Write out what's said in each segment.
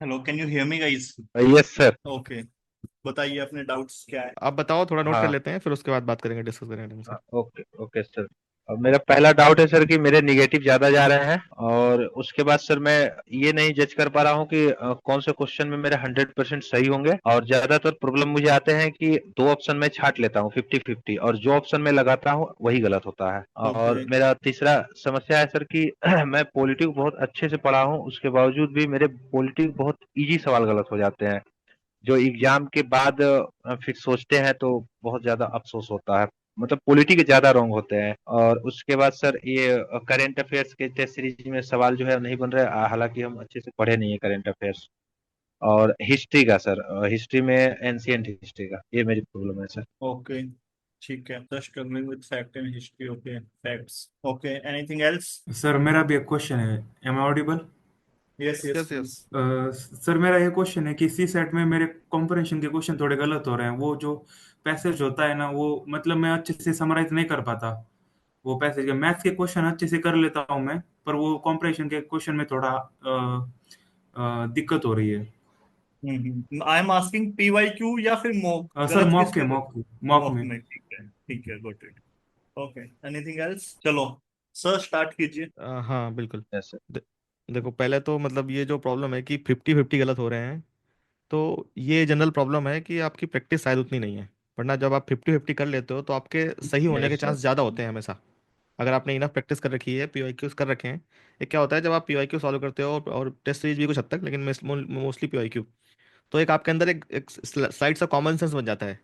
Hello, can you hear me guys? Yes sir. Okay. बताइए अपने doubts क्या है। आप बताओ, थोड़ा नोट कर हाँ। लेते हैं, फिर उसके बाद बात करेंगे, डिस्कस करेंगे ढंग से। Okay okay sir. अब मेरा पहला डाउट है सर कि मेरे निगेटिव ज्यादा जा रहे हैं, और उसके बाद सर मैं ये नहीं जज कर पा रहा हूँ कि कौन से क्वेश्चन में मेरे 100% सही होंगे। और ज्यादातर प्रॉब्लम मुझे आते हैं कि दो ऑप्शन में छांट लेता हूँ 50-50, और जो ऑप्शन में लगाता हूँ वही गलत होता है। ओके। और मेरा तीसरा समस्या है सर कि मैं पॉलिटिक्स बहुत अच्छे से पढ़ा हूँ, उसके बावजूद भी मेरे पॉलिटिक्स बहुत इजी सवाल गलत हो जाते हैं, जो एग्जाम के बाद फिर सोचते हैं तो बहुत ज्यादा अफसोस होता है। मतलब पॉलिटिक्स ज्यादा रॉन्ग होते हैं। और उसके बाद सर ये करंट अफेयर्स के टेस्ट सीरीज में सवाल जो है नहीं बन रहे, हालांकि हम अच्छे से पढ़े नहीं है करंट अफेयर्स। और हिस्ट्री का सर, हिस्ट्री में एंशियंट हिस्ट्री का ये मेरी प्रॉब्लम है सर। ओके, ठीक है। Just struggling with fact and history. Okay, facts. Okay, anything else? Sir मेरा भी एक क्वेश्चन है। Am I audible? Yes yes yes yes. Please. Sir मेरा ये क्वेश्चन है कि सी सेट में मेरे कॉम्प्रिहेंशन के क्वेश्चन थोड़े गलत हो रहे हैं। वो जो पैसेज होता है ना, वो मतलब मैं अच्छे से समराइज नहीं कर पाता। वो पैसेज के मैथ्स के क्वेश्चन अच्छे से कर लेता हूँ मैं, पर वो कॉम्प्रिहेंशन के क्वेश्चन में थोड़ा दिक्कत हो रही है। I am asking P Y Q या फिर मॉक, सर गलत मॉक किस के में? मॉक मॉक मॉक में। में, ठीक है, got it. Okay, anything else? चलो सर, स्टार्ट कीजिए। हाँ बिल्कुल। Yes sir. दे, देखो, पहले तो मतलब ये जो प्रॉब्लम है कि 50-50 गलत हो रहे हैं, तो ये जनरल प्रॉब्लम है कि आपकी प्रैक्टिस शायद उतनी नहीं है। वरना जब आप 50-50 कर लेते हो तो आपके सही होने के यस सर। चांस ज़्यादा होते हैं हमेशा। अगर आपने इनफ प्रैक्टिस कर रखी है, पीवाईक्यूज कर रखे हैं। ये क्या होता है, जब आप पीवाईक्यू सॉल्व करते हो और टेस्ट सीरीज भी कुछ हद तक, लेकिन मोस्टली पीवाईक्यू, तो एक आपके अंदर एक स्लाइड सा कॉमन सेंस बन जाता है।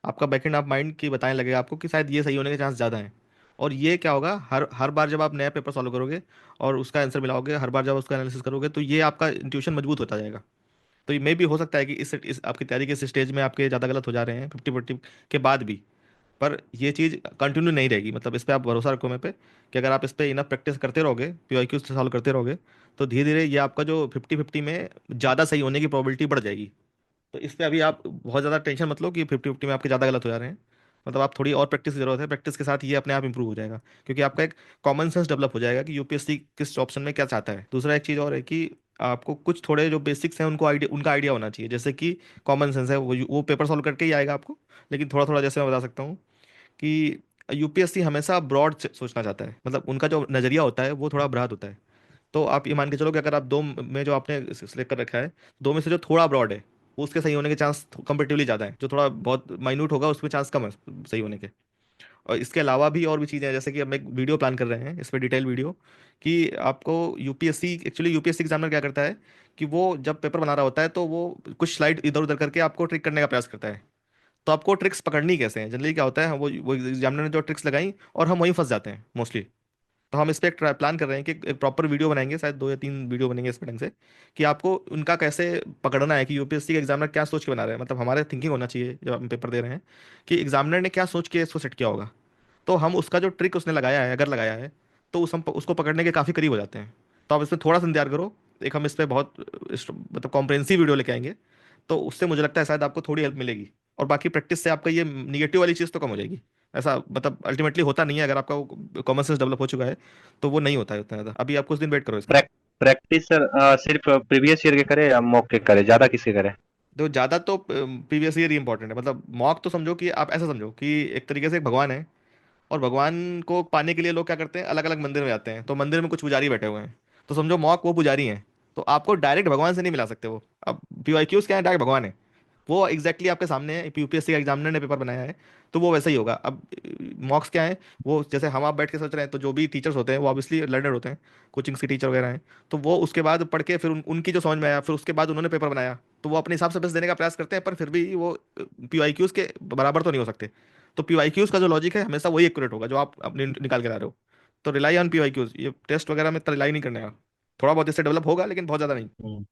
आपका बैकएंड ऑफ माइंड की बताने लगेगा आपको कि शायद ये सही होने के चांस ज़्यादा हैं। और ये क्या होगा, हर हर बार जब आप नया पेपर सॉल्व करोगे और उसका आंसर मिलाओगे, हर बार जब उसका एनालिसिस करोगे, तो ये आपका इंट्यूशन मजबूत होता जाएगा। तो ये मे भी हो सकता है कि इस आपकी तैयारी के इस स्टेज में आपके ज़्यादा गलत हो जा रहे हैं 50-50 के बाद भी। पर ये चीज़ कंटिन्यू नहीं रहेगी, मतलब इस पे आप भरोसा रखो मेरे पे, कि अगर आप इस पे इनफ प्रैक्टिस करते रहोगे, पीवाईक्यू सॉल्व करते रहोगे, तो धीरे धीरे ये आपका जो 50-50 में ज़्यादा सही होने की प्रोबेबिलिटी बढ़ जाएगी। तो इस पे अभी आप बहुत ज़्यादा टेंशन मत लो कि 50-50 में आपके ज़्यादा गलत हो जा रहे हैं। मतलब आप थोड़ी और प्रैक्टिस की जरूरत है, प्रैक्टिस के साथ ये अपने आप इंप्रूव हो जाएगा, क्योंकि आपका एक कॉमन सेंस डेवलप हो जाएगा कि यूपीएससी किस ऑप्शन में क्या चाहता है। दूसरा एक चीज़ और है कि आपको कुछ थोड़े जो बेसिक्स हैं उनको आइडिया, उनका आइडिया होना चाहिए। जैसे कि कॉमन सेंस है, वो पेपर सॉल्व करके ही आएगा आपको, लेकिन थोड़ा थोड़ा जैसे मैं बता सकता हूँ कि यूपीएससी हमेशा ब्रॉड सोचना चाहता है, मतलब उनका जो नज़रिया होता है वो थोड़ा ब्रॉड होता है। तो आप ये मान के चलो कि अगर आप दो में जो आपने सिलेक्ट कर रखा है, दो में से जो थोड़ा ब्रॉड है, वो उसके सही होने के चांस कंपेटिवली ज़्यादा है। जो थोड़ा बहुत माइन्यूट होगा उसमें चांस कम है सही होने के। और इसके अलावा भी और भी चीज़ें हैं, जैसे कि हम एक वीडियो प्लान कर रहे हैं इस पर, डिटेल वीडियो, कि आपको यूपीएससी, एक्चुअली यूपीएससी एग्जामिनर क्या करता है कि वो जब पेपर बना रहा होता है तो वो कुछ स्लाइड इधर उधर करके आपको ट्रिक करने का प्रयास करता है। तो आपको ट्रिक्स पकड़नी कैसे है, जनरली क्या होता है, वो एग्जामिनर ने जो ट्रिक्स लगाई और हम वहीं फंस जाते हैं मोस्टली। तो हम इस पर एक प्लान कर रहे हैं कि एक प्रॉपर वीडियो बनाएंगे, शायद 2 या 3 वीडियो बनेंगे इस पे ढंग से, कि आपको उनका कैसे पकड़ना है कि यूपीएससी का एग्जामिनर क्या सोच के बना रहे हैं। मतलब हमारे थिंकिंग होना चाहिए जब हम पेपर दे रहे हैं, कि एग्जामिनर ने क्या सोच के इसको सेट किया होगा। तो हम उसका जो ट्रिक उसने लगाया है, अगर लगाया है, तो हम उसको पकड़ने के काफ़ी करीब हो जाते हैं। तो आप इसमें थोड़ा सा इंतजार करो। एक हम इस पर बहुत मतलब कॉम्प्रहेंसिव वीडियो लेके आएंगे, तो उससे मुझे लगता है शायद आपको थोड़ी हेल्प मिलेगी। और बाकी प्रैक्टिस से आपका ये निगेटिव वाली चीज़ तो कम हो जाएगी। ऐसा मतलब अल्टीमेटली होता नहीं है, अगर आपका कॉमन सेंस डेवलप हो चुका है तो वो नहीं होता है उतना ज़्यादा। अभी आप कुछ दिन वेट करो इसका। प्रैक्टिस सर सिर्फ प्रीवियस ईयर के करे या मॉक के करे, ज्यादा किसके करे? तो ज़्यादा तो प्रीवियस ईयर ही इंपॉर्टेंट है। मतलब मॉक तो समझो कि आप ऐसा समझो कि एक तरीके से एक भगवान है, और भगवान को पाने के लिए लोग क्या करते हैं, अलग अलग मंदिर में जाते हैं, तो मंदिर में कुछ पुजारी बैठे हुए हैं। तो समझो मॉक वो पुजारी हैं। तो आपको डायरेक्ट भगवान से नहीं मिला सकते वो। अब पीवाईक्यूज क्या है, डायरेक्ट भगवान है। वो एग्जैक्टली आपके सामने है, यूपीएससी का एग्जामिनर ने पेपर बनाया है, तो वो वैसा ही होगा। अब मॉक्स क्या है, वो जैसे हम आप बैठ के सोच रहे हैं, तो जो भी टीचर्स होते हैं वो ऑब्वियसली लर्नर होते हैं, कोचिंग्स के टीचर वगैरह हैं। तो वो उसके बाद पढ़ के फिर उनकी जो समझ में आया, फिर उसके बाद उन्होंने पेपर बनाया, तो वो अपने हिसाब से बेस्ट देने का प्रयास करते हैं, पर फिर भी वो पीवाईक्यूज के बराबर तो नहीं हो सकते। तो पीवाईक्यूज का जो लॉजिक है हमेशा वही एक्यूरेट होगा जो आप अपने निकाल के ला रहे हो। तो रिलाई ऑन पीवाईक्यूज, ये टेस्ट वगैरह में इतना रिलाई नहीं करने का। थोड़ा बहुत इससे डेवलप होगा, लेकिन बहुत ज़्यादा नहीं। हम्म।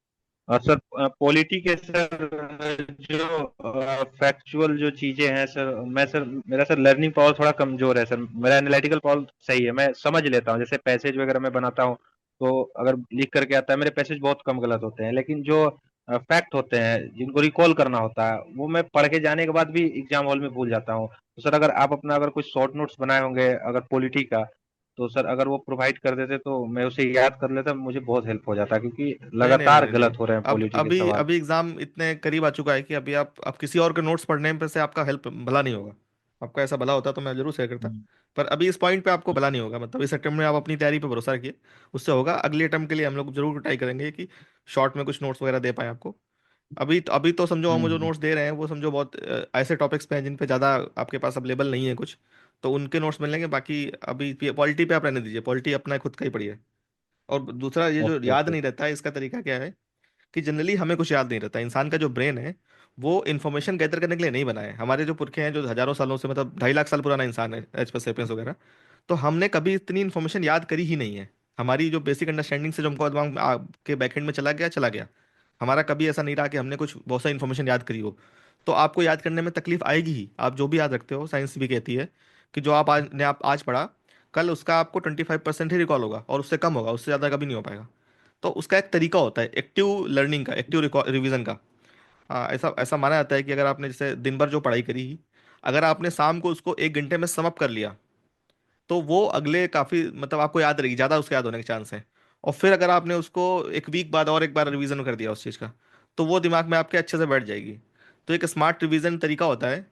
और सर पॉलिटी के सर जो फैक्चुअल जो चीजें हैं सर, मैं सर मेरा सर लर्निंग पावर थोड़ा कमजोर है सर। मेरा एनालिटिकल पावर सही है, मैं समझ लेता हूँ, जैसे पैसेज वगैरह मैं बनाता हूँ तो अगर लिख करके आता है मेरे पैसेज बहुत कम गलत होते हैं। लेकिन जो फैक्ट होते हैं जिनको रिकॉल करना होता है वो मैं पढ़ के जाने के बाद भी एग्जाम हॉल में भूल जाता हूँ। तो सर अगर आप अपना अगर कुछ शॉर्ट नोट्स बनाए होंगे अगर पॉलिटी का, तो सर अगर वो प्रोवाइड कर देते तो मैं उसे याद कर लेता, मुझे बहुत हेल्प हो जाता, क्योंकि नहीं नहीं नहीं लगातार नहीं नहीं। गलत हो रहे हैं अब पॉलिटी के अभी सवाल। अभी एग्जाम इतने करीब आ चुका है कि अभी आप किसी और के नोट्स पढ़ने पे से आपका हेल्प भला नहीं होगा। आपका ऐसा भला होता तो मैं जरूर शेयर करता। हम्म, पर अभी इस पॉइंट पे आपको भला नहीं होगा, मतलब इस अटेम्प्ट में आप अपनी तैयारी पे भरोसा रखिए, उससे होगा। अगले अटेम्प्ट के लिए हम लोग जरूर ट्राई करेंगे कि शॉर्ट में कुछ नोट्स वगैरह दे पाए आपको। अभी तो समझो हम जो हम्म, नोट्स दे रहे हैं वो समझो बहुत ऐसे टॉपिक्स पे हैं जिन पे ज़्यादा आपके पास अवेलेबल नहीं है कुछ, तो उनके नोट्स मिलेंगे। बाकी अभी पॉलिटी पे आप रहने दीजिए, पॉलिटी अपना खुद का ही पढ़िए। और दूसरा, ये जो ओके याद ओके। नहीं रहता है, इसका तरीका क्या है कि जनरली हमें कुछ याद नहीं रहता। इंसान का जो ब्रेन है वो इन्फॉर्मेशन गैदर करने के लिए नहीं बना है। हमारे जो पुरखे हैं जो हजारों सालों से, मतलब 2.5 लाख साल पुराना इंसान है, एच सेपियंस वगैरह, तो हमने कभी इतनी इन्फॉर्मेशन याद करी ही नहीं है। हमारी जो बेसिक अंडरस्टैंडिंग से जो हमको दिमाग के बैकएंड में चला गया चला गया। हमारा कभी ऐसा नहीं रहा कि हमने कुछ बहुत सा इन्फॉर्मेशन याद करी हो। तो आपको याद करने में तकलीफ आएगी ही। आप जो भी याद रखते हो, साइंस भी कहती है कि जो आप आज पढ़ा, कल उसका आपको 25% ही रिकॉल होगा, और उससे कम होगा, उससे ज़्यादा कभी नहीं हो पाएगा। तो उसका एक तरीका होता है एक्टिव लर्निंग का, एक्टिव रिवीजन का। ऐसा ऐसा माना जाता है कि अगर आपने जैसे दिन भर जो पढ़ाई करी, अगर आपने शाम को उसको 1 घंटे में समअप कर लिया, तो वो अगले काफ़ी, मतलब आपको याद रहेगी, ज़्यादा उसके याद होने के चांस हैं। और फिर अगर आपने उसको एक वीक बाद और एक बार रिवीजन कर दिया उस चीज़ का, तो वो दिमाग में आपके अच्छे से बैठ जाएगी। तो एक स्मार्ट रिवीजन तरीका होता है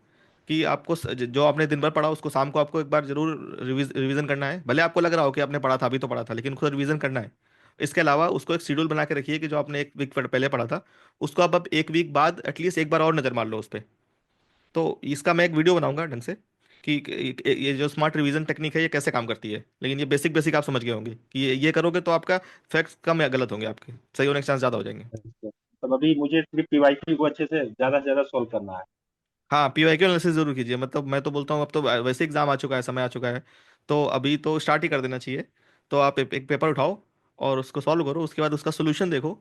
कि आपको जो आपने दिन भर पढ़ा उसको शाम को आपको एक बार जरूर रिवीजन करना है। भले आपको लग रहा हो कि आपने पढ़ा था, अभी तो पढ़ा था, लेकिन खुद रिवीजन करना है। इसके अलावा उसको एक शेड्यूल बना के रखिए कि जो आपने एक वीक पहले पढ़ा था, उसको अब 1 वीक बाद एटलीस्ट एक बार और नज़र मार लो उस पर। तो इसका मैं एक वीडियो बनाऊंगा ढंग से कि ये जो स्मार्ट रिवीजन टेक्निक है ये कैसे काम करती है। लेकिन ये बेसिक बेसिक आप समझ गए होंगे कि ये करोगे तो आपका फैक्ट्स कम या गलत होंगे, आपके सही होने के चांस ज़्यादा हो जाएंगे। अच्छा, तब अभी मुझे सिर्फ पीवाईक्यू को अच्छे से ज्यादा सॉल्व करना है। हाँ, पीवाईक्यू एनालिसिस जरूर कीजिए। मतलब मैं तो बोलता हूँ, अब तो वैसे एग्जाम आ चुका है, समय आ चुका है, तो अभी तो स्टार्ट ही कर देना चाहिए। तो आप एक पेपर उठाओ और उसको सॉल्व करो, उसके बाद उसका सोल्यूशन देखो,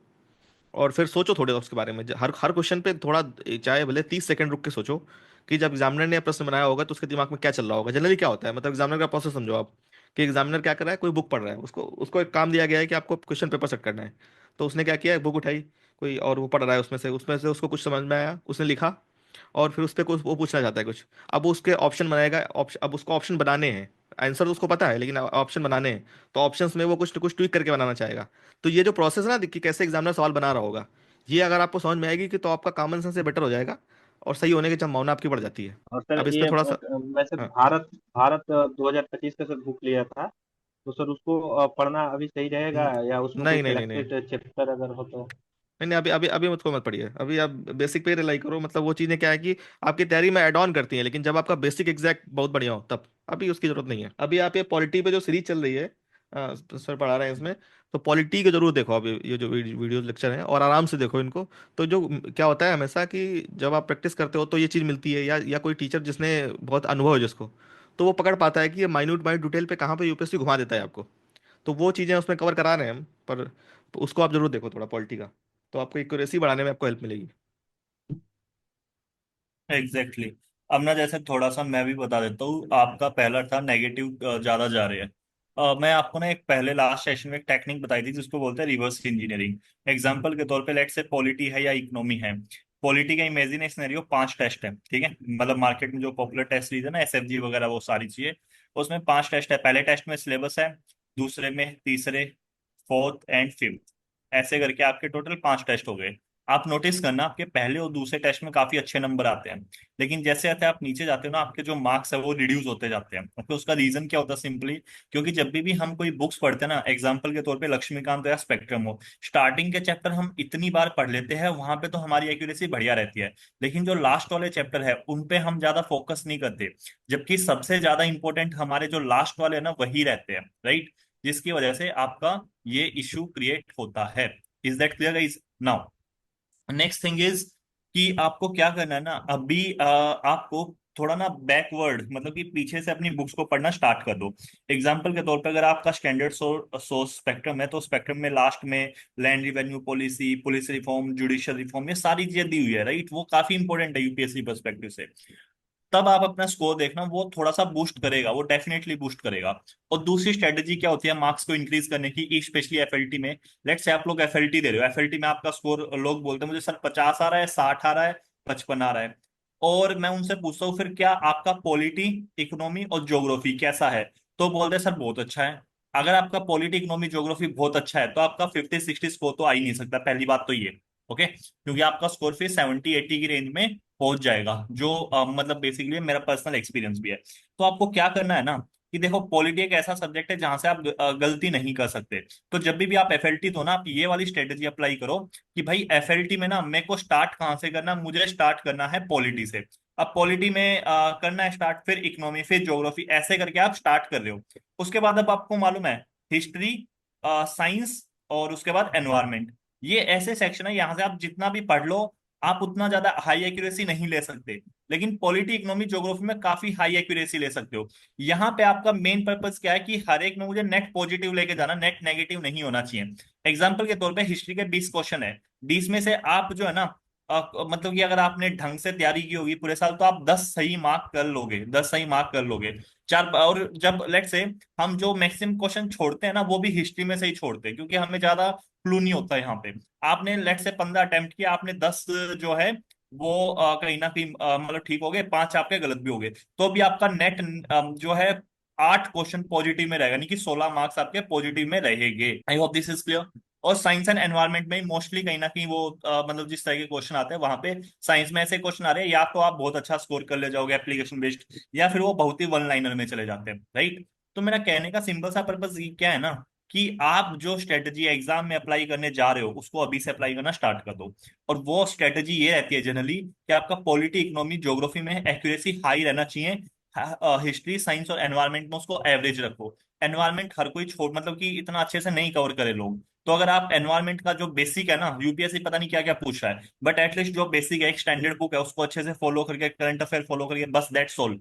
और फिर सोचो थोड़े उसके बारे में। हर हर क्वेश्चन पे थोड़ा, चाहे भले 30 सेकंड रुक के सोचो कि जब एग्जामिनर ने प्रश्न बनाया होगा तो उसके दिमाग में क्या चल रहा होगा। जनरली क्या होता है, मतलब एग्जामिनर का प्रोसेस समझो आप, कि एग्जामिनर क्या कर रहा है, कोई बुक पढ़ रहा है, उसको उसको एक काम दिया गया है कि आपको क्वेश्चन पेपर सेट करना है। तो उसने क्या किया, बुक उठाई कोई, और वो पढ़ रहा है, उसमें से उसको कुछ समझ में आया, उसने लिखा, और फिर उस पर कुछ वो पूछना चाहता है कुछ। अब वो उसके ऑप्शन बनाएगा, अब उसको ऑप्शन बनाने हैं। आंसर तो उसको पता है, लेकिन ऑप्शन बनाने हैं। तो ऑप्शंस में वो कुछ न कुछ ट्वीक करके बनाना चाहेगा। तो ये जो प्रोसेस है ना कि कैसे एग्जामिनर सवाल बना रहा होगा, ये अगर आपको समझ में आएगी कि तो आपका कॉमन सेंस से बेटर हो जाएगा, और सही होने की संभावना आपकी बढ़ जाती है। और सर अब इस पे ये थोड़ा सा। वैसे हाँ। भारत भारत 2025 का सर बुक लिया था, तो सर उसको पढ़ना अभी सही रहेगा, या उसमें कोई नहीं नहीं नहीं नहीं सेलेक्टेड चैप्टर अगर हो तो? नहीं नहीं, अभी अभी अभी मुझको मत पढ़िए। अभी आप बेसिक पे रिलाई करो। मतलब वो चीज़ें क्या है कि आपकी तैयारी में ऐड ऑन करती हैं, लेकिन जब आपका बेसिक एग्जैक्ट बहुत बढ़िया हो तब अभी उसकी जरूरत नहीं है। अभी आप ये पॉलिटी पे जो सीरीज चल रही है, सर पढ़ा रहे हैं इसमें, तो पॉलिटी के जरूर देखो। अभी ये जो वीडियो लेक्चर हैं, और आराम से देखो इनको। तो जो क्या होता है हमेशा कि जब आप प्रैक्टिस करते हो तो ये चीज़ मिलती है, या कोई टीचर जिसने बहुत अनुभव है जिसको, तो वो पकड़ पाता है कि ये माइन्यूट माइन्यूट डिटेल पे कहाँ पे यूपीएससी घुमा देता है आपको। तो वो चीज़ें उसमें कवर करा रहे हैं हम। पर उसको आप जरूर देखो थोड़ा पॉलिटी का, तो आपको एक्यूरेसी बढ़ाने में आपको हेल्प मिलेगी। Exactly exactly. अब ना जैसे थोड़ा सा मैं भी बता देता हूँ, आपका पहला था नेगेटिव ज्यादा जा रहे हैं। मैं आपको ना एक पहले लास्ट सेशन में एक टेक्निक बताई थी जिसको बोलते हैं रिवर्स इंजीनियरिंग। एग्जांपल के तौर पे लेट से पॉलिटी है या इकोनॉमी है। पॉलिटी का इमेजिन सिनेरियो 5 टेस्ट है, ठीक है। मतलब मार्केट में जो पॉपुलर टेस्ट सीरीज है ना, एसएफजी वगैरह, वो सारी चीजें, उसमें 5 टेस्ट है। पहले टेस्ट में सिलेबस है, दूसरे में, तीसरे, फोर्थ एंड फिफ्थ, ऐसे करके आपके टोटल 5 टेस्ट हो गए। आप नोटिस करना, आपके पहले और दूसरे टेस्ट में काफी अच्छे नंबर आते हैं, लेकिन जैसे जैसे आप नीचे जाते हो ना, आपके जो मार्क्स है वो रिड्यूस होते जाते हैं। तो उसका रीजन क्या होता है, सिंपली क्योंकि जब भी हम कोई बुक्स पढ़ते हैं ना, एग्जाम्पल के तौर पे लक्ष्मीकांत या स्पेक्ट्रम हो, स्टार्टिंग के चैप्टर हम इतनी बार पढ़ लेते हैं, वहां पे तो हमारी एक्यूरेसी बढ़िया रहती है। लेकिन जो लास्ट वाले चैप्टर है उन पे हम ज्यादा फोकस नहीं करते, जबकि सबसे ज्यादा इंपॉर्टेंट हमारे जो लास्ट वाले हैं ना वही रहते हैं, राइट। जिसकी वजह से आपका ये इशू क्रिएट होता है। Is that clear guys? Now next thing is कि आपको क्या करना है ना, अभी आपको थोड़ा ना बैकवर्ड, मतलब कि पीछे से अपनी बुक्स को पढ़ना स्टार्ट कर दो। एग्जाम्पल के तौर पे अगर आपका स्टैंडर्ड सोर्स स्पेक्ट्रम है, तो स्पेक्ट्रम में लास्ट में land revenue policy, police reform, judicial reform, ये सारी चीजें दी हुई है, राइट। वो काफी इंपॉर्टेंट है यूपीएससी पर्सपेक्टिव से। तब आप अपना स्कोर देखना, वो थोड़ा सा बूस्ट करेगा, वो डेफिनेटली बूस्ट करेगा। और दूसरी स्ट्रेटेजी क्या होती है मार्क्स को इंक्रीज करने की, स्पेशली एफएलटी में। लेट्स से आप लोग एफएलटी दे रहे हो, एफएलटी में आपका स्कोर, लोग बोलते हैं मुझे सर 50 आ रहा है, 60 आ रहा है, 55 आ रहा है। और मैं उनसे पूछता हूँ फिर क्या आपका पॉलिटी, इकोनॉमी और ज्योग्राफी कैसा है? तो बोलते हैं सर बहुत अच्छा है। अगर आपका पॉलिटी इकोनॉमी ज्योग्राफी बहुत अच्छा है तो आपका 50-60 स्कोर तो आ ही नहीं सकता, पहली बात तो ये। ओके, क्योंकि आपका स्कोर फिर 70-80 की रेंज में पहुंच जाएगा, जो मतलब बेसिकली मेरा पर्सनल एक्सपीरियंस भी है। तो आपको क्या करना है ना, कि देखो पॉलिटी एक ऐसा सब्जेक्ट है जहां से आप गलती नहीं कर सकते। तो जब भी आप एफएलटी दो ना, आप ये वाली स्ट्रेटेजी अप्लाई करो कि भाई एफएलटी में ना मेरे को स्टार्ट कहाँ से करना, मुझे स्टार्ट करना है पॉलिटी से। अब पॉलिटी में करना है स्टार्ट, फिर इकोनॉमी, फिर ज्योग्राफी, ऐसे करके आप स्टार्ट कर रहे हो। उसके बाद अब आपको मालूम है हिस्ट्री, साइंस, और उसके बाद एनवायरमेंट, ये ऐसे सेक्शन है यहाँ से आप जितना भी पढ़ लो आप उतना ज्यादा हाई एक्यूरेसी नहीं ले सकते। लेकिन पॉलिटी, इकोनॉमी, ज्योग्राफी में काफी हाई एक्यूरेसी ले सकते हो। यहाँ पे आपका मेन पर्पस क्या है कि हर एक में मुझे नेट पॉजिटिव लेके जाना, नेट नेगेटिव नहीं होना चाहिए। एग्जाम्पल के तौर पे हिस्ट्री के 20 क्वेश्चन है, 20 में से आप जो है ना मतलब कि अगर आपने ढंग से तैयारी की होगी पूरे साल तो आप 10 सही मार्क कर लोगे, 10 सही मार्क कर लोगे। चार, और जब लेट से हम जो मैक्सिमम क्वेश्चन छोड़ते हैं ना वो भी हिस्ट्री में से ही छोड़ते हैं, क्योंकि हमें ज्यादा क्लू नहीं होता है यहाँ पे। आपने लेट से 15 अटेम्प्ट किया, आपने 10 जो है वो कहीं ना कहीं मतलब ठीक हो गए, 5 आपके गलत भी हो गए, तो भी आपका नेट जो है 8 क्वेश्चन पॉजिटिव में रहेगा, यानी कि 16 मार्क्स आपके पॉजिटिव में रहेंगे। I hope this is clear. और साइंस एंड एनवायरनमेंट में मोस्टली कहीं ना कहीं वो मतलब जिस तरह के क्वेश्चन आते हैं वहां पे, साइंस में ऐसे क्वेश्चन आ रहे हैं या तो आप बहुत अच्छा स्कोर कर ले जाओगे एप्लीकेशन बेस्ड, या फिर वो बहुत ही वन लाइनर में चले जाते हैं, राइट। तो मेरा कहने का सिंपल सा पर्पस क्या है ना, कि आप जो स्ट्रेटजी एग्जाम में अप्लाई करने जा रहे हो उसको अभी से अप्लाई करना स्टार्ट कर दो। और वो स्ट्रेटजी ये रहती है जनरली कि आपका पॉलिटी, इकोनॉमी, ज्योग्राफी में एक्यूरेसी हाई रहना चाहिए। हिस्ट्री, साइंस और एनवायरनमेंट में उसको एवरेज रखो। एनवायरनमेंट हर कोई छोड़ मतलब कि इतना अच्छे से नहीं कवर करे लोग। तो अगर आप एनवायरनमेंट का जो बेसिक है ना, यूपीएससी पता नहीं क्या क्या पूछ रहा है, बट एटलीस्ट जो बेसिक है एक स्टैंडर्ड बुक है उसको अच्छे से फॉलो करके, करंट अफेयर फॉलो करके, बस दैट्स ऑल।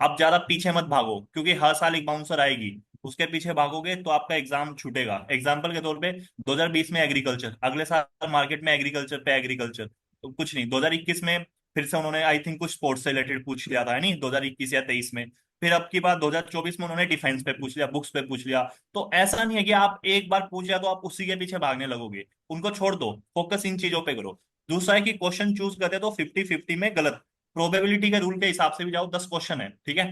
आप ज्यादा पीछे मत भागो, क्योंकि हर साल एक बाउंसर आएगी, उसके पीछे भागोगे तो आपका एग्जाम छूटेगा। एग्जाम्पल के तौर पे 2020 में एग्रीकल्चर, अगले साल मार्केट में एग्रीकल्चर पे एग्रीकल्चर, तो कुछ नहीं। 2021 में फिर से उन्होंने आई थिंक कुछ स्पोर्ट्स से रिलेटेड पूछ लिया था, है नहीं, 2021 या 23 में। फिर अब की बात 2024 में उन्होंने डिफेंस पे पूछ लिया, बुक्स पे पूछ लिया। तो ऐसा नहीं है कि आप एक बार पूछ लिया तो आप उसी के पीछे भागने लगोगे, उनको छोड़ दो, फोकस इन चीजों पे करो। दूसरा है कि क्वेश्चन चूज करते तो 50-50 में गलत, प्रोबेबिलिटी के रूल के हिसाब से भी जाओ, 10 क्वेश्चन है, ठीक है।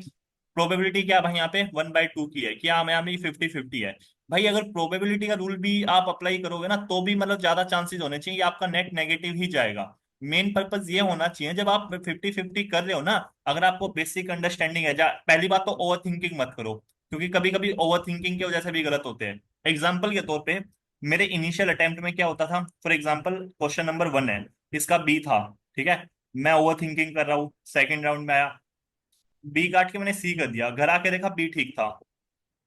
प्रोबेबिलिटी क्या भाई यहाँ पे 1/2 की है, क्या यहाँ में 50-50 है। भाई अगर प्रोबेबिलिटी का रूल भी आप अप्लाई करोगे ना तो भी मतलब ज्यादा चांसेस होने चाहिए कि आपका नेट नेगेटिव ही जाएगा। मेन पर्पस ये होना चाहिए जब आप 50-50 कर रहे हो ना, अगर आपको बेसिक अंडरस्टैंडिंग है, पहली बात तो ओवर थिंकिंग मत करो, क्योंकि कभी कभी ओवर थिंकिंग की वजह से भी गलत होते हैं। एग्जाम्पल के तौर पे मेरे इनिशियल अटेम्प्ट में क्या होता था, फॉर एग्जाम्पल क्वेश्चन नंबर 1 है, इसका बी था, ठीक है। मैं ओवर थिंकिंग कर रहा हूँ, सेकेंड राउंड में आया, बी काट के मैंने सी कर दिया, घर आके देखा बी ठीक था।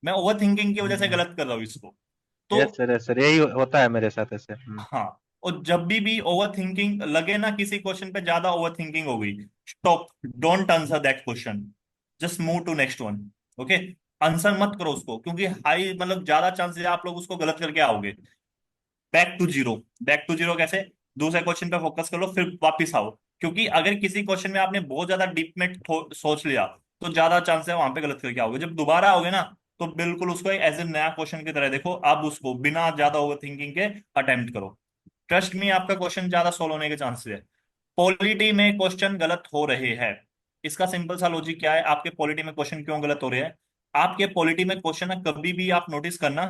मैं ओवर थिंकिंग की वजह से गलत कर रहा हूँ इसको। तो यस सर, यही होता है मेरे साथ ऐसे। हाँ, और जब भी ओवर थिंकिंग लगे ना, किसी क्वेश्चन पे ज्यादा ओवर थिंकिंग हो गई, stop, don't answer that question, just move to next one. Okay, answer मत करो उसको, क्योंकि हाई मतलब ज्यादा चांसेस आप लोग उसको गलत करके आओगे। Back to zero, back to zero कैसे, दूसरे क्वेश्चन पे फोकस कर लो फिर वापिस आओ। क्योंकि अगर किसी क्वेश्चन में आपने बहुत ज्यादा डीप में सोच लिया तो ज्यादा चांस है वहां पे गलत करके आओगे। जब दोबारा आओगे ना तो बिल्कुल उसको एज ए नया क्वेश्चन की तरह देखो, अब उसको बिना ज्यादा ओवर थिंकिंग के अटेम्प्ट करो। ट्रस्ट में आपका क्वेश्चन ज्यादा सोल्व होने के चांसेस है। पॉलिटी में क्वेश्चन गलत हो रहे हैं, इसका सिंपल सा लॉजिक क्या है, आपके पॉलिटी में क्वेश्चन क्यों गलत हो रहे हैं। आपके पॉलिटी में क्वेश्चन है, कभी भी आप नोटिस करना,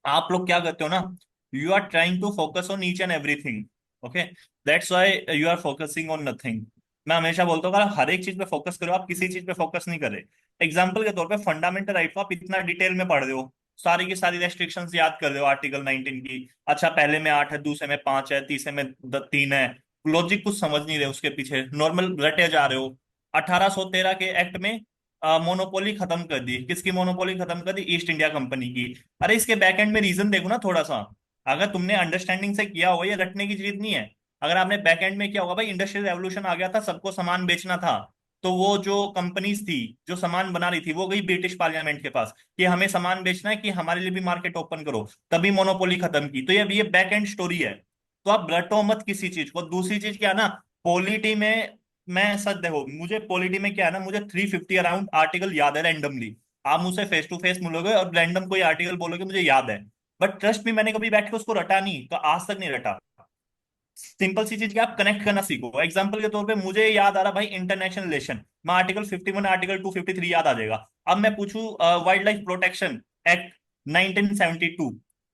आप लोग क्या करते हो ना, you are trying to focus on each and everything. Okay, that's why you are focusing on nothing. मैं हमेशा बोलता हूँ अगर हर एक चीज पे फोकस करो, आप किसी चीज पे फोकस नहीं कर रहे। एग्जाम्पल के तौर पे फंडामेंटल राइट को आप इतना डिटेल में पढ़ रहे हो, सारी की सारी रेस्ट्रिक्शंस याद कर रहे हो आर्टिकल 19 की, अच्छा पहले में 8 है, दूसरे में 5 है, तीसरे में 3 है, लॉजिक कुछ समझ नहीं रहे उसके पीछे, नॉर्मल रटे जा रहे हो। 1813 के एक्ट में मोनोपोली खत्म कर दी, किसकी मोनोपोली खत्म कर दी, ईस्ट इंडिया कंपनी की। अरे इसके बैकएंड में रीजन देखो ना थोड़ा सा, अगर तुमने अंडरस्टैंडिंग से किया होगा, ये रटने की जरूरत नहीं है। अगर आपने बैकएंड में किया होगा, भाई इंडस्ट्रियल रेवोल्यूशन आ गया था, सबको सामान बेचना था, तो वो जो कंपनीज थी जो सामान बना रही थी वो गई ब्रिटिश पार्लियामेंट के पास कि हमें सामान बेचना है, कि हमारे लिए भी मार्केट ओपन करो, तभी मोनोपोली खत्म की। तो ये बैक एंड स्टोरी है। तो आप रटो मत किसी चीज को। दूसरी चीज क्या है ना, पॉलिटी में, मैं सच देखो, मुझे पॉलिटी में क्या है ना, मुझे 350 अराउंड आर्टिकल याद है रैंडमली। आप मुझसे फेस टू फेस मिलोगे और रैंडम कोई आर्टिकल बोलोगे मुझे याद है, बट ट्रस्ट में मैंने कभी बैठ के उसको रटा नहीं, तो आज तक नहीं रटा। सिंपल सी चीज कि आप कनेक्ट करना सीखो। एग्जांपल के तौर पे मुझे याद आ रहा भाई इंटरनेशनल रिलेशन, मैं आर्टिकल 51 आर्टिकल 253 याद आ जाएगा। अब मैं पूछूं वाइल्ड लाइफ प्रोटेक्शन एक्ट 1972,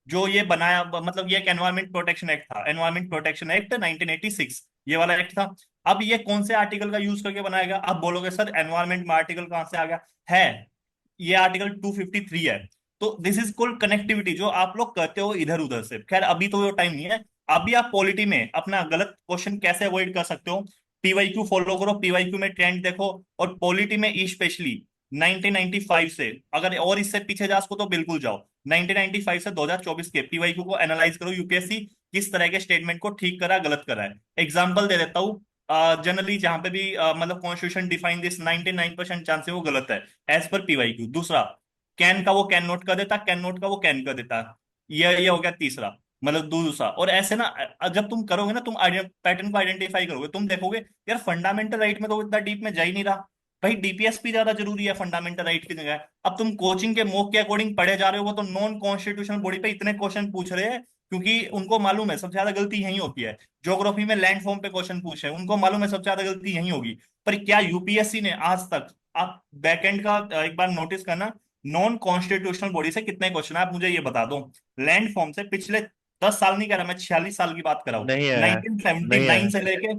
जो ये बनाया, मतलब ये एक एनवायरमेंट प्रोटेक्शन एक्ट था, एनवायरमेंट प्रोटेक्शन एक्ट 1986, ये वाला एक्ट था। अब ये कौन से आर्टिकल का यूज करके बनाएगा? आप बोलोगे सर एनवायरमेंट में आर्टिकल कहाँ से आ गया? है, ये आर्टिकल 253 है। तो दिस इज कॉल्ड कनेक्टिविटी, जो आप लोग करते हो इधर उधर से। खैर अभी तो वो टाइम नहीं है। अभी आप पॉलिटी में अपना गलत क्वेश्चन कैसे अवॉइड कर सकते हो? पीवाईक्यू फॉलो करो, पीवाईक्यू में ट्रेंड देखो, और पॉलिटी में स्पेशली 1995 से, अगर और इससे पीछे जा सको तो बिल्कुल जाओ, 1995 से 2024 के पीवाईक्यू को एनालाइज करो, यूपीएससी किस तरह के स्टेटमेंट को ठीक करा गलत करा है। एग्जाम्पल दे देता हूँ, जनरली जहां पे भी मतलब कॉन्स्टिट्यूशन डिफाइन दिस, 99% चांस है वो गलत है एज पर पीवाईक्यू। दूसरा, कैन का वो कैन नोट कर देता, कैन नोट का वो कैन कर देता, ये हो गया तीसरा, मतलब दूसरा। और ऐसे ना जब तुम करोगे ना, तुम पैटर्न को आइडेंटिफाई करोगे, तुम देखोगे यार फंडामेंटल राइट में तो इतना डीप में जा ही नहीं रहा। भाई डीपीएसपी ज्यादा जरूरी है फंडामेंटल राइट की जगह। अब तुम कोचिंग के मॉक के अकॉर्डिंग पढ़े जा रहे हो, वो तो नॉन कॉन्स्टिट्यूशनल बॉडी पे इतने क्वेश्चन पूछ रहे हैं, क्योंकि उनको मालूम है सबसे ज्यादा गलती यही होती है। ज्योग्राफी में लैंड फॉर्म पे क्वेश्चन पूछे, उनको मालूम है सबसे ज्यादा गलती यही होगी। पर क्या यूपीएससी ने आज तक, आप बैकएंड का एक बार नोटिस करना, नॉन कॉन्स्टिट्यूशनल बॉडी से कितने क्वेश्चन है आप मुझे ये बता दो। लैंड फॉर्म से पिछले 10 साल नहीं कह रहा मैं, 46 साल की बात कर रहा हूँ, नहीं है, नहीं 1979 है। से लेके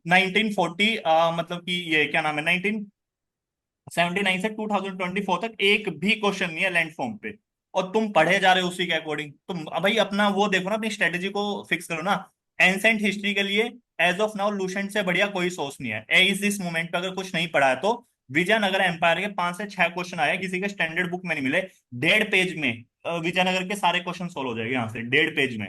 1940, मतलब कि ये क्या नाम है, 1979 से 2024 तक एक भी क्वेश्चन नहीं है लैंड फॉर्म पे। और तुम पढ़े जा रहे हो उसी के अकॉर्डिंग। तुम भाई अपना वो देखो ना, अपनी स्ट्रेटेजी को फिक्स करो ना। एंसेंट हिस्ट्री के लिए एज ऑफ नाउ लूसेंट से बढ़िया कोई सोर्स नहीं है। इस दिस मोमेंट पे अगर कुछ नहीं पढ़ा है तो विजयनगर एम्पायर के 5 से 6 क्वेश्चन आए, किसी के स्टैंडर्ड बुक में नहीं मिले। 1.5 पेज में विजयनगर के सारे क्वेश्चन सोल्व हो जाएंगे यहाँ से, 1.5 पेज में।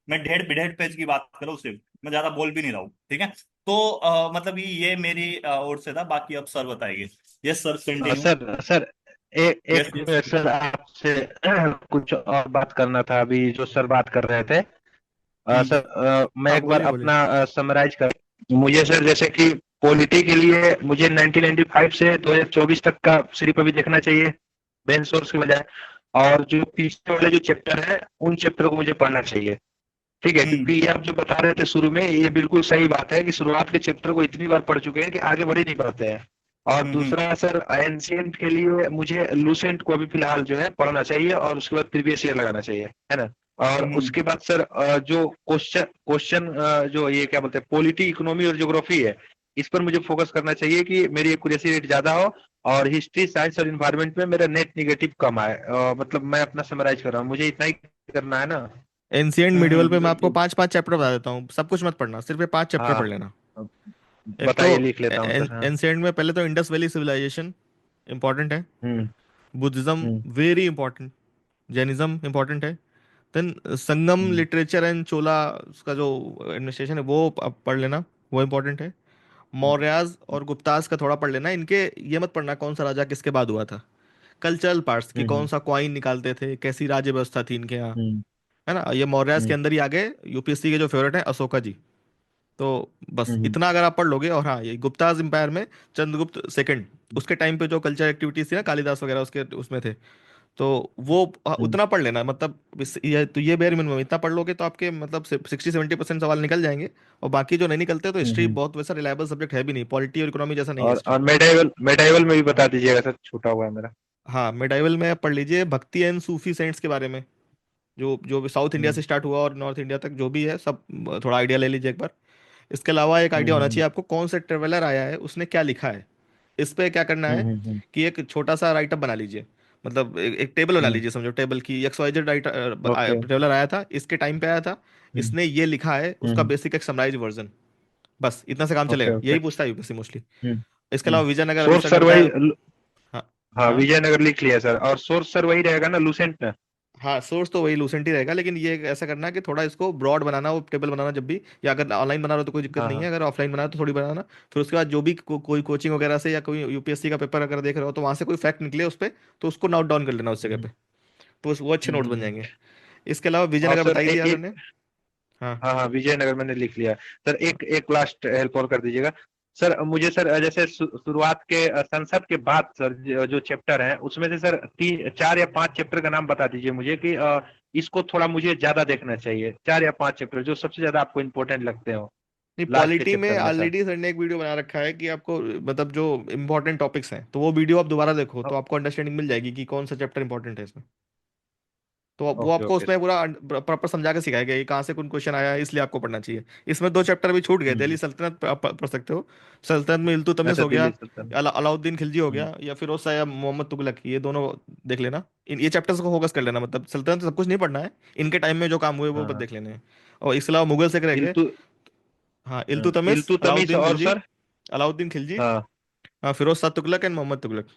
मैं 1.5 पेज की बात कर रहा हूँ सिर्फ, मैं ज्यादा बोल भी नहीं रहा हूँ, ठीक है। तो मतलब ये मेरी ओर से था, बाकी अब सर बताएंगे। Yes sir, continue. Sir sir yes एक यस। मिनट सर, आपसे कुछ और बात करना था। अभी जो सर बात कर रहे थे, हम्म। सर, मैं हाँ एक बार बोलिए बोलिए। अपना समराइज कर। मुझे सर, जैसे कि पॉलिटी के लिए मुझे 1995 से 2024 तक का सिर्फ अभी देखना चाहिए, मेन सोर्स के बजाय। और जो पीछे वाले जो चैप्टर है, उन चैप्टर को मुझे पढ़ना चाहिए। ठीक है, हम्म। क्योंकि ये आप जो बता रहे थे शुरू में, ये बिल्कुल सही बात है कि शुरुआत के चैप्टर को इतनी बार पढ़ चुके हैं कि आगे बढ़ ही नहीं पाते हैं। और हम्म। दूसरा सर, एंशियंट के लिए मुझे लूसेंट को अभी फिलहाल जो है पढ़ना चाहिए, और उसके बाद प्रीवियस ईयर लगाना चाहिए, है ना। और हम्म। उसके बाद सर, जो क्वेश्चन क्वेश्चन जो ये क्या बोलते हैं, पॉलिटी, इकोनॉमी और ज्योग्राफी है, इस पर मुझे फोकस करना चाहिए कि मेरी एक्यूरेसी रेट ज्यादा हो। और हिस्ट्री, साइंस और इन्वायरमेंट में मेरा नेट निगेटिव कम आए। मतलब मैं अपना समराइज कर रहा हूँ, मुझे इतना ही करना है ना। एंशियंट मिडिवल पे मैं आपको बिल्कुल। 5 5 चैप्टर बता देता हूँ, सब कुछ मत पढ़ना, सिर्फ ये 5 चैप्टर पढ़ हाँ, लेना। एक तो बताइए, लिख लेता हूँ सर। हाँ। एंशियंट में पहले तो इंडस वैली सिविलाइजेशन इंपॉर्टेंट है। Hmm. Buddhism hmm. Very important. Jainism important है। Then Sangam hmm. Literature and Chola का जो एडमिनिस्ट्रेशन है वो आप पढ़ लेना, वो इंपॉर्टेंट है। मौर्याज और गुप्ताज का थोड़ा पढ़ लेना। इनके ये मत पढ़ना कौन सा राजा किसके बाद हुआ था। कल्चरल पार्ट्स की कौन हम्म। सा कॉइन निकालते थे, कैसी राज्य व्यवस्था थी इनके यहाँ, हम्म। है ना। ये मौर्याज के हम्म। अंदर ही आ गए। यूपीएससी के जो फेवरेट है अशोका जी। तो बस हम्म। इतना अगर आप पढ़ लोगे। और हाँ, ये गुप्ताज एम्पायर में चंद्रगुप्त सेकंड, उसके टाइम पे जो कल्चर एक्टिविटीज थी ना, कालिदास वगैरह उसके उसमें थे। तो वो हम्म। उतना पढ़ लेना, मतलब ये तो ये बेयर मिनिमम इतना पढ़ लोगे तो आपके मतलब 60-70% सवाल निकल जाएंगे। और बाकी जो नहीं निकलते तो हिस्ट्री हम्म। बहुत वैसा रिलायबल सब्जेक्ट है भी नहीं, पॉलिटी और इकोनॉमी जैसा नहीं है हिस्ट्री। और मेडाइवल में भी बता दीजिएगा सर, छूटा हुआ है मेरा। हाँ, मिडाइवल में आप पढ़ लीजिए भक्ति एंड सूफी सेंट्स के बारे में, जो जो भी साउथ इंडिया हम्म। से स्टार्ट हुआ और नॉर्थ इंडिया तक जो भी है सब, थोड़ा आइडिया ले लीजिए एक बार। इसके अलावा एक आइडिया होना हम्म। चाहिए आपको, कौन से ट्रेवलर आया है उसने क्या लिखा है। इस पे क्या करना है हम्म। कि एक छोटा सा राइटअप बना लीजिए, मतलब एक टेबल बना हम्म। लीजिए, समझो टेबल की X Y Z okay. Traveller आया था, इसके टाइम पे आया था, हम्म। इसने ये लिखा है, उसका हम्म। बेसिक एक समराइज वर्जन। बस इतना से काम ओके। चलेगा, ओके। यही पूछता है यूपीएससी मोस्टली। हम्म। इसके हम्म। अलावा विजयनगर अभी सोर्स सर ने सर बताया। वही। हाँ हाँ, हाँ। विजयनगर लिख लिया सर। और सोर्स सर वही रहेगा ना, लूसेंट ना। हाँ, सोर्स तो वही लूसेंट ही रहेगा, लेकिन ये ऐसा करना है कि थोड़ा इसको ब्रॉड बनाना, वो टेबल बनाना जब भी, या अगर ऑनलाइन बना रहे हो तो कोई दिक्कत हाँ नहीं हाँ। है, अगर ऑफलाइन बना रहे हो तो थोड़ी बनाना। फिर उसके बाद जो भी कोई कोचिंग वगैरह से या कोई यूपीएससी का पेपर अगर देख रहे हो तो वहां से कोई फैक्ट निकले उस पर, तो उसको नोट डाउन कर लेना उस जगह हम्म। पे। तो वो अच्छे नोट्स बन हम्म। जाएंगे। इसके अलावा और विजयनगर सर, बता ही दिया सर ने। हाँ हाँ हाँ, विजयनगर मैंने लिख लिया। सर, एक एक लास्ट हेल्प और कर दीजिएगा। सर मुझे सर जैसे शुरुआत के संसद के बाद सर जो चैप्टर है उसमें से सर 4 या 5 चैप्टर का नाम बता दीजिए मुझे कि इसको थोड़ा मुझे ज्यादा देखना चाहिए, 4 या 5 चैप्टर जो सबसे ज्यादा आपको इम्पोर्टेंट लगते हो नहीं, लास्ट के पॉलिटी में चैप्टर में सर। ऑलरेडी सर ने एक वीडियो बना रखा है कि आपको मतलब जो इंपॉर्टेंट टॉपिक्स हैं, तो वो वीडियो आप दोबारा देखो तो आपको अंडरस्टैंडिंग मिल जाएगी कि कौन सा चैप्टर इंपॉर्टेंट है इसमें। तो वो ओके आपको ओके उसमें सर। पूरा प्रॉपर समझा के सिखाया गया कि कहाँ से कौन क्वेश्चन आया है, इसलिए आपको पढ़ना चाहिए। इसमें 2 चैप्टर भी छूट गए, दिल्ली हम्म। सल्तनत आप पढ़ सकते हो। सल्तनत में इल्तुतमिश अच्छा हो गया, दिल्ली सुल्तान। अलाउद्दीन खिलजी हो हम्म। गया, या फिरोज शाह या मोहम्मद तुगलक, ये दोनों देख लेना। ये चैप्टर्स को फोकस कर लेना, मतलब सल्तनत सब कुछ नहीं पढ़ना है, इनके टाइम में जो काम हुए वो हाँ बस हाँ। देख लेने हैं। और इसके अलावा मुगल से रह गए। इल्तु हाँ, इल्तुतमिश, इल्तुतमिश अलाउद्दीन और खिलजी, सर। अलाउद्दीन खिलजी, हाँ हाँ, फिरोज शाह तुगलक एंड मोहम्मद तुगलक।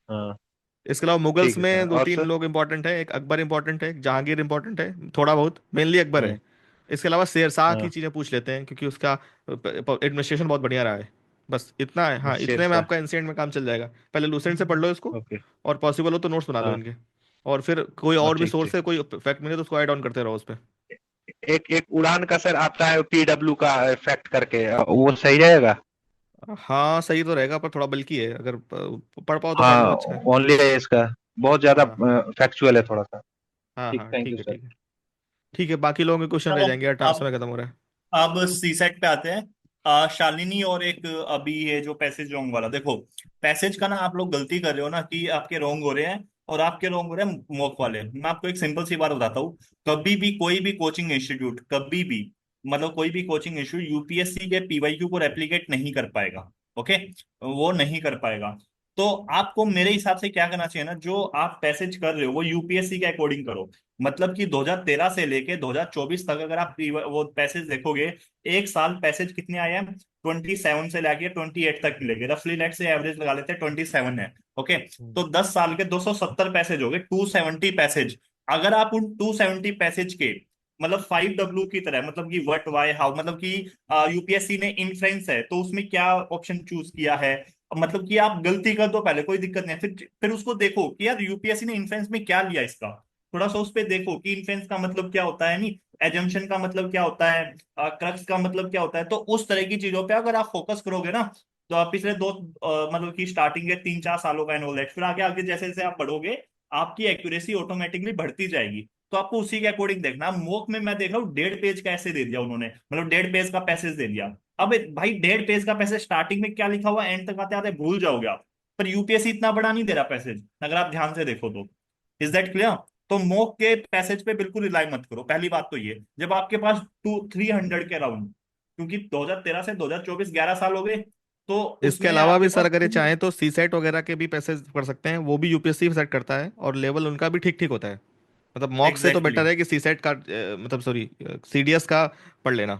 हाँ। इसके अलावा मुगल्स ठीक है सर में दो और तीन सर। लोग इंपॉर्टेंट है, एक अकबर इंपॉर्टेंट है, एक जहांगीर इंपॉर्टेंट है, थोड़ा बहुत, मेनली अकबर हम्म। है। इसके अलावा शेर शाह की हाँ। चीज़ें पूछ लेते हैं क्योंकि उसका एडमिनिस्ट्रेशन बहुत बढ़िया रहा है। बस इतना है, हाँ, इतने में शेरशाह। आपका एंशिएंट में काम चल जाएगा। पहले लूसेंट से पढ़ लो इसको, ओके। और पॉसिबल हो तो नोट्स बना लो हाँ इनके। और फिर कोई हाँ और भी ठीक सोर्स ठीक। है, कोई फैक्ट मिले तो उसको ऐड ऑन करते रहो उस पर। एक एक उड़ान का सर आता है PW का फैक्ट करके, वो सही रहेगा। हाँ, सही तो रहेगा पर थोड़ा बल्कि है, अगर पढ़ पाओ तो पढ़ हाँ लो, अच्छा है। ओनली इसका बहुत ज्यादा हाँ फैक्चुअल है थोड़ा सा। हाँ ठीक, हाँ, थैंक यू ठीक है सर। ठीक है। ठीक है, बाकी लोगों के क्वेश्चन रह चलो, जाएंगे यार, अब समय खत्म हो रहा है। अब सी सेट पे आते हैं। शालिनी और एक अभी ये जो पैसेज रॉन्ग वाला, देखो पैसेज का ना आप लोग गलती कर रहे हो ना कि आपके रॉन्ग हो रहे हैं और आपके रॉन्ग हो रहे हैं मॉक वाले। मैं आपको एक सिंपल सी बात बताता हूँ। कभी भी कोई भी कोचिंग इंस्टीट्यूट, कभी भी मतलब कोई भी कोचिंग इंस्टीट्यूट यूपीएससी के पीवाईक्यू को रेप्लिकेट नहीं कर पाएगा। ओके, वो नहीं कर पाएगा। तो आपको मेरे हिसाब से क्या करना चाहिए ना, जो आप पैसेज कर रहे हो वो यूपीएससी के अकॉर्डिंग करो। मतलब कि 2013 से लेके 2024 तक अगर आप वो पैसेज देखोगे, एक साल पैसेज कितने आए हैं, 27 से लेके 28 तक मिलेंगे। रफली लेट से एवरेज लगा लेते हैं 27 है। ओके, हम्म। तो 10 साल के 270 पैसेज हो गए, 270 पैसेज। अगर आप उन 270 पैसेज के मतलब 5W की तरह, मतलब कि व्हाट वाई हाउ, मतलब कि यूपीएससी ने इन्फ्रेंस है तो उसमें क्या ऑप्शन चूज किया है, मतलब कि आप गलती कर दो पहले, कोई दिक्कत नहीं है, फिर उसको देखो कि यार यूपीएससी ने इन्फ्रेंस में क्या लिया इसका। थोड़ा सा उस पर देखो कि इन्फ्रेंस का मतलब क्या होता है, नहीं एजम्पशन का मतलब क्या होता है, क्रक्स का मतलब क्या होता है। तो उस तरह की चीजों पे अगर आप फोकस करोगे ना, तो आप पिछले दो मतलब कि स्टार्टिंग के 3-4 सालों का एनुअल, फिर आगे आगे जैसे जैसे आप बढ़ोगे आपकी एक्यूरेसी ऑटोमेटिकली बढ़ती जाएगी। तो आपको उसी के अकॉर्डिंग देखना। मोक में मैं देख रहा हूँ 1.5 पेज का ऐसे दे दिया उन्होंने, मतलब 1.5 पेज का पैसेज दे दिया। अब भाई 1.5 पेज का पैसेज स्टार्टिंग में क्या लिखा हुआ एंड तक आते आते भूल जाओगे आप। पर यूपीएससी इतना बड़ा नहीं दे रहा पैसेज, अगर आप ध्यान से देखो तो। Is that clear? तो मॉक के पैसेज पे बिल्कुल रिलाई मत करो। पहली बात तो ये, जब आपके पास 300 के अराउंड, क्योंकि 2013 से 2024 11 साल हो गए, तो इसके उसमें अलावा आपके भी सर पास अगर ये चाहें तो सी सेट वगैरह के भी पैसे कर सकते हैं, वो भी यूपीएससी सेट करता है और लेवल उनका भी ठीक ठीक होता है। मतलब मॉक से तो एग्जैक्टली बेटर है कि सी सेट का मतलब सॉरी, सीडीएस का पढ़ लेना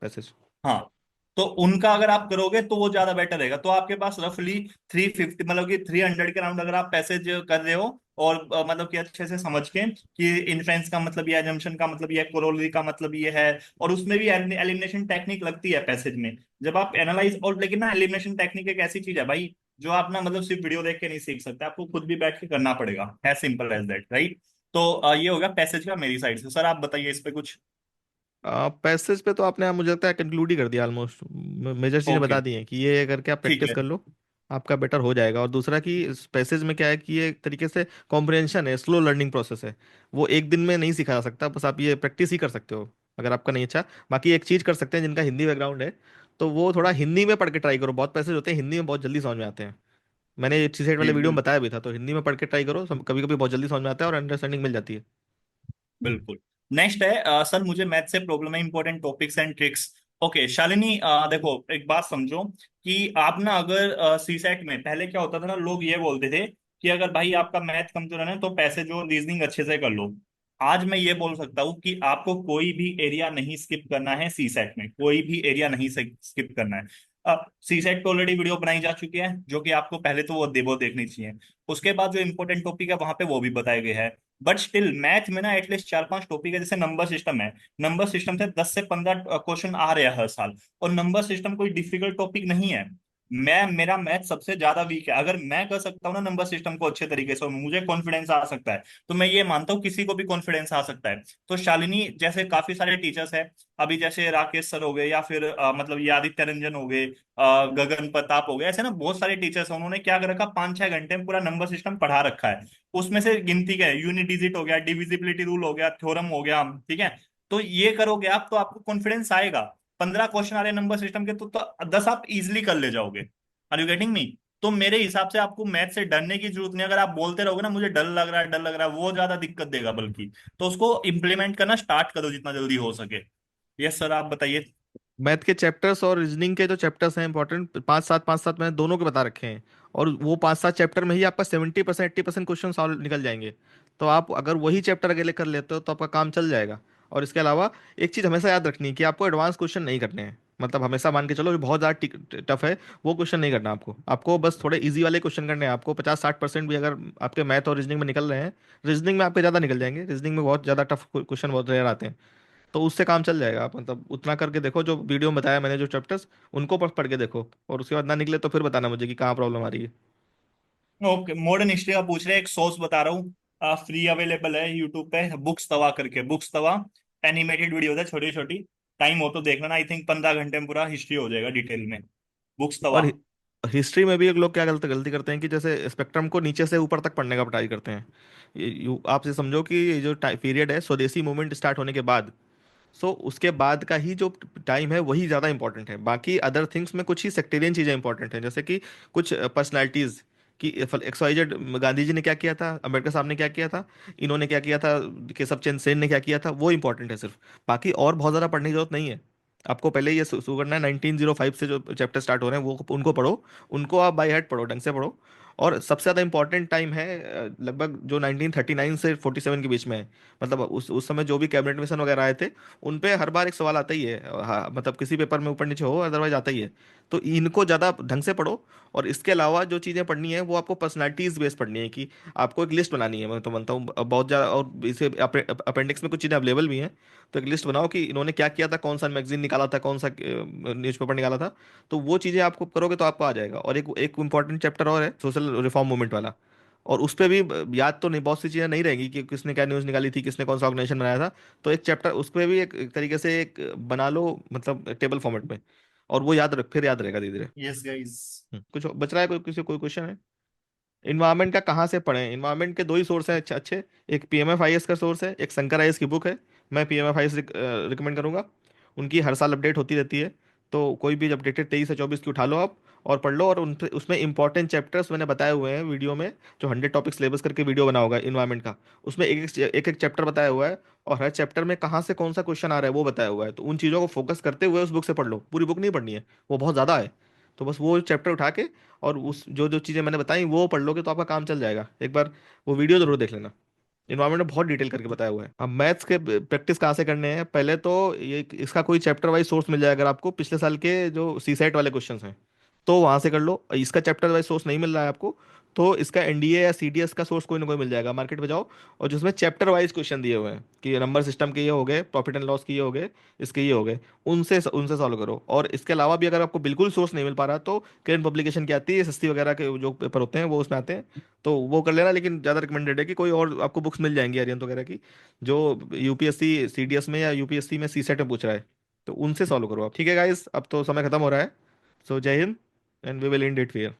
पैसेज। हाँ, तो उनका अगर आप करोगे तो वो ज्यादा बेटर रहेगा। तो आपके पास रफली 350, मतलब कि 300 के राउंड अगर आप पैसेज कर रहे हो, और मतलब कि अच्छे से समझ के कि इन्फ्रेंस का मतलब ये है, जंक्शन का मतलब ये है, कोरोलरी का मतलब ये है, और उसमें भी एलिमिनेशन टेक्निक लगती है पैसेज में जब आप एनालाइज। और लेकिन ना एलिमिनेशन टेक्निक एक ऐसी चीज है भाई, जो आप ना मतलब सिर्फ वीडियो देख के नहीं सीख सकते, आपको खुद भी बैठ के करना पड़ेगा, है सिंपल एज दैट, राइट? तो ये होगा पैसेज का मेरी साइड से। सर आप बताइए इस पे कुछ। पैसेज पे तो आपने मुझे लगता है कंक्लूड ही कर दिया ऑलमोस्ट, मेजर चीज़ें ओके, बता दी हैं कि ये करके आप ठीक प्रैक्टिस है। कर लो, आपका बेटर हो जाएगा। और दूसरा कि इस पैसेज में क्या है कि ये एक तरीके से कॉम्प्रिहेंशन है, स्लो लर्निंग प्रोसेस है, वो एक दिन में नहीं सिखा जा सकता, बस आप ये प्रैक्टिस ही कर सकते हो अगर आपका नहीं अच्छा। बाकी एक चीज़ कर सकते हैं, जिनका हिंदी बैकग्राउंड है तो वो थोड़ा हिंदी में पढ़ के ट्राई करो, बहुत पैसेज होते हैं हिंदी में बहुत जल्दी समझ में आते हैं। मैंने ये सेट वाले जी वीडियो में बिल्कुल, बताया भी था, तो हिंदी में पढ़ के ट्राई करो, कभी कभी बहुत जल्दी समझ में आता है और अंडरस्टैंडिंग मिल जाती है। बिल्कुल। नेक्स्ट है सर मुझे मैथ से प्रॉब्लम है, important topics and tricks. Okay Shalini, देखो एक बात समझो कि आप ना अगर सी सेट में पहले क्या होता था ना, लोग ये बोलते थे कि अगर भाई आपका मैथ कमजोर है ना तो पैसे जो रीजनिंग अच्छे से कर लो। आज मैं ये बोल सकता हूँ कि आपको कोई भी एरिया नहीं स्किप करना है सी सेट में, कोई भी एरिया नहीं स्किप करना है। सी सेट पे ऑलरेडी वीडियो बनाई जा चुकी है, जो कि आपको पहले तो वो देखनी चाहिए। उसके बाद जो इंपॉर्टेंट टॉपिक है वहां पे वो भी बताए गए हैं। बट स्टिल मैथ में ना एटलीस्ट 4-5 टॉपिक है, जैसे नंबर सिस्टम है। नंबर सिस्टम से 10 से 15 क्वेश्चन आ रहे हैं हर साल, और नंबर सिस्टम कोई डिफिकल्ट टॉपिक नहीं है। मैं मेरा मैथ सबसे ज्यादा वीक है। अगर मैं कर सकता हूँ ना नंबर सिस्टम को अच्छे तरीके से और मुझे कॉन्फिडेंस आ सकता है, तो मैं ये मानता हूँ किसी को भी कॉन्फिडेंस आ सकता है। तो शालिनी जैसे काफी सारे टीचर्स हैं, अभी जैसे राकेश सर हो गए, या फिर मतलब ये आदित्य रंजन हो गए, गगन प्रताप हो गए, ऐसे ना बहुत सारे टीचर्स हैं, उन्होंने क्या कर रखा, 5-6 घंटे में पूरा नंबर सिस्टम पढ़ा रखा है। उसमें से गिनती का है, यूनिट डिजिट हो गया, डिविजिबिलिटी रूल हो गया, थ्योरम हो गया, ठीक है। तो ये करोगे आप तो आपको कॉन्फिडेंस आएगा। 15 क्वेश्चन आ रहे नंबर सिस्टम के, तो 10 आप इजिली कर ले जाओगे। Are you getting me? तो मेरे हिसाब से आपको मैथ से डरने की जरूरत नहीं। अगर आप बोलते रहोगे ना मुझे डर लग रहा है, डर लग रहा है, वो ज्यादा दिक्कत देगा बल्कि। तो उसको इम्प्लीमेंट करना स्टार्ट करो जितना जल्दी हो सके। यस सर, आप बताइए। मैथ के चैप्टर्स और रीजनिंग के जो चैप्टर्स हैं इंपॉर्टेंट, पाँच सात मैंने दोनों के बता रखे हैं। और वो 5 7 चैप्टर में ही आपका 70% 80% क्वेश्चन सॉल्व निकल जाएंगे। तो आप अगर वही चैप्टर अकेले कर लेते हो तो आपका काम चल जाएगा। और इसके अलावा एक चीज़ हमेशा याद रखनी है कि आपको एडवांस क्वेश्चन नहीं करने हैं। मतलब हमेशा मान के चलो जो बहुत ज़्यादा टफ है वो क्वेश्चन नहीं करना आपको। आपको बस थोड़े इजी वाले क्वेश्चन करने हैं। आपको 50 60% भी अगर आपके मैथ और रीजनिंग में निकल रहे हैं, रीजनिंग में आपके ज़्यादा निकल जाएंगे, रीजनिंग में बहुत ज़्यादा टफ क्वेश्चन बहुत रेयर आते हैं। तो उससे काम चल जाएगा। आप मतलब उतना करके देखो, जो वीडियो में बताया मैंने जो चैप्टर्स, उनको पढ़ पढ़ के देखो, और उसके बाद ना निकले तो फिर बताना मुझे कि कहाँ प्रॉब्लम आ रही है। ओके, मॉडर्न हिस्ट्री का पूछ रहे हैं, एक सोर्स बता रहा हूँ, फ्री अवेलेबल है यूट्यूब पे, बुक्स तवा करके, बुक्स तवा। एनिमेटेड वीडियो है छोटी छोटी, टाइम हो तो देख लेना। आई थिंक 15 घंटे में पूरा हिस्ट्री हो जाएगा डिटेल में। बुक्स तवा। और हिस्ट्री गलती में भी एक लोग क्या गलती गलती करते हैं कि जैसे स्पेक्ट्रम को नीचे से ऊपर तक पढ़ने का ट्राई करते हैं। आप ये समझो कि ये जो पीरियड है स्वदेशी मूवमेंट स्टार्ट होने के बाद, सो उसके बाद का ही जो टाइम है वही ज़्यादा इंपॉर्टेंट है। बाकी अदर थिंग्स में कुछ ही सेक्टेरियन चीज़ें इंपॉर्टेंट हैं, जैसे कि कुछ पर्सनालिटीज़ कि XYZ, गांधी जी ने क्या किया था, अम्बेडकर साहब ने क्या किया था, इन्होंने क्या किया था, केशव चंद्र सेन ने क्या किया था, वो इंपॉर्टेंट है सिर्फ। बाकी और बहुत ज़्यादा पढ़ने की जरूरत नहीं है। आपको पहले ये शुरू करना है 1905 से जो चैप्टर स्टार्ट हो रहे हैं वो उनको पढ़ो। उनको आप बाय हार्ट पढ़ो, ढंग से पढ़ो। और सबसे ज़्यादा इंपॉर्टेंट टाइम है लगभग जो 1939 से 47 के बीच में है। मतलब उस समय जो भी कैबिनेट मिशन वगैरह आए थे, उन पे हर बार एक सवाल आता ही है। हाँ, मतलब किसी पेपर में ऊपर नीचे हो, अदरवाइज आता ही है। तो इनको ज़्यादा ढंग से पढ़ो। और इसके अलावा जो चीज़ें पढ़नी है वो आपको पर्सनालिटीज बेस पढ़नी है, कि आपको एक लिस्ट बनानी है। मैं तो मानता हूँ बहुत ज़्यादा, और इसे अपेंडिक्स में कुछ चीज़ें अवेलेबल भी हैं। तो एक लिस्ट बनाओ कि इन्होंने क्या किया था, कौन सा मैगजीन निकाला था, कौन सा न्यूज़पेपर निकाला था। तो वो चीज़ें आपको करोगे तो आपको आ जाएगा। और एक एक इम्पॉर्टेंट चैप्टर और है, सोशल रिफॉर्म मूवमेंट वाला। और उस पे भी याद तो नहीं, बहुत सी चीज़ें नहीं रहेंगी कि किसने क्या न्यूज़ निकाली थी, किसने कौन सा ऑर्गेनाइजेशन बनाया था। तो एक चैप्टर उस पे भी एक तरीके से एक बना लो, मतलब टेबल फॉर्मेट में। और वो याद रख, फिर याद रहेगा धीरे धीरे। Yes guys. कुछ बच रहा है, कोई किसी कोई क्वेश्चन है? इन्वायरमेंट का कहाँ से पढ़ें? इन्वायरमेंट के दो ही सोर्स हैं अच्छे अच्छे। एक PMFIS का सोर्स है, एक शंकर आईएएस की बुक है। मैं PMFIS रिकमेंड करूंगा। उनकी हर साल अपडेट होती रहती है। तो कोई भी अपडेटेड 23 से 24 की उठा लो आप और पढ़ लो। और उन उसमें इंपॉर्टेंट चैप्टर्स मैंने बताए हुए हैं वीडियो में, जो 100 टॉपिक सिलेबस करके वीडियो बना होगा इन्वायरमेंट का। उसमें एक चैप्टर बताया हुआ है। और हर चैप्टर में कहाँ से कौन सा क्वेश्चन आ रहा है वो बताया हुआ है। तो उन चीज़ों को फोकस करते हुए उस बुक से पढ़ लो, पूरी बुक नहीं पढ़नी है, वो बहुत ज़्यादा है। तो बस वो चैप्टर उठा के और उस जो जो चीज़ें मैंने बताई वो पढ़ लोगे तो आपका काम चल जाएगा। एक बार वो वीडियो जरूर देख लेना। इन्वायरमेंट में बहुत डिटेल करके बताया हुआ है। अब मैथ्स के प्रैक्टिस कहाँ से करने हैं, पहले तो ये इसका कोई चैप्टर वाइज सोर्स मिल जाएगा अगर आपको पिछले साल के जो CSET वाले क्वेश्चंस हैं, तो वहां से कर लो। इसका चैप्टर वाइज सोर्स नहीं मिल रहा है आपको, तो इसका NDA या CDS का सोर्स कोई ना कोई मिल जाएगा, मार्केट में जाओ। और जिसमें चैप्टर वाइज क्वेश्चन दिए हुए हैं कि नंबर सिस्टम के ये हो गए, प्रॉफिट एंड लॉस के ये हो गए, इसके ये हो गए, उनसे उनसे सॉल्व करो। और इसके अलावा भी अगर आपको बिल्कुल सोर्स नहीं मिल पा रहा तो करंट पब्लिकेशन की आती है, SSC वगैरह के जो पेपर होते हैं वो उसमें आते हैं, तो वो कर लेना। लेकिन ज़्यादा रिकमेंडेड है कि कोई और आपको बुक्स मिल जाएंगी आर्यन वगैरह की, जो UPSC CDS में या UPSC में CSET में पूछ रहा है, तो उनसे सॉल्व करो आप। ठीक है गाइस, अब तो समय खत्म हो रहा है। So Jai Hind, and we will end it here.